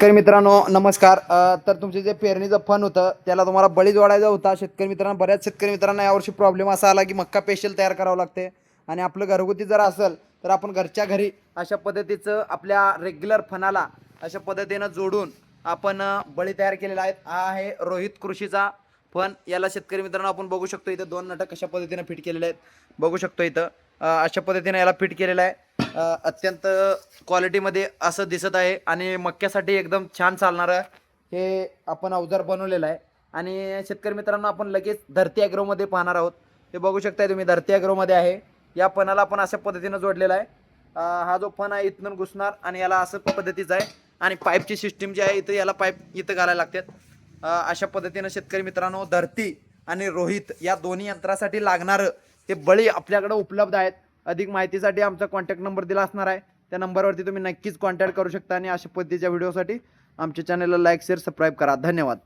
शेतकरी मित्रांनो नमस्कार. तर तुमचे जे पेरणीचं फन होतं त्याला तुम्हाला बळी जोडायचा होता. शेतकरी मित्रांनो, बऱ्याच शेतकरी मित्रांना यावर्षी प्रॉब्लेम असा आला की मक्का पेशल तयार करावं लागते आणि आपलं घरगुती जर असेल तर आपण घरच्या घरी अशा पद्धतीचं आपल्या रेग्युलर फनाला अशा पद्धतीनं जोडून आपण बळी तयार केलेला आहे. हा आहे रोहित कृषीचा फन. याला शेतकरी मित्रांनो आपण बघू शकतो इथं दोन नट कशा पद्धतीनं फिट केलेले आहेत. बघू शकतो इथं अशा पद्धतीने याला फिट केलेलं आहे. अत्यंत क्वालिटीमध्ये असं दिसत आहे आणि मक्यासाठी एकदम छान चालणारं हे आपण अवजार बनवलेलं आहे. आणि शेतकरी मित्रांनो, आपण लगेच धरती ॲग्रोमध्ये पाहणार आहोत. हे बघू शकताय तुम्ही, धरती ॲग्रोमध्ये आहे. या फणाला आपण अशा पद्धतीनं जोडलेला आहे. हा जो फण आहे इथून घुसणार आणि याला असं पद्धतीचं आहे आणि पाईपची सिस्टीम जी आहे इथं याला पाईप इथं घालायला लागतात. अशा पद्धतीनं शेतकरी मित्रांनो, धरती आणि रोहित या दोन्ही यंत्रासाठी लागणारं हे बळी आपल्याकडे उपलब्ध आहेत. अधिक माहितीसाठी आमचा कॉन्टॅक्ट नंबर दिला असणार आहे. त्या नंबरवरती तुम्ही नक्कीच कॉन्टॅक्ट करू शकता आणि अशा पद्धतीच्या व्हिडिओसाठी आमच्या चॅनलला लाईक शेअर सबस्क्राईब करा. धन्यवाद.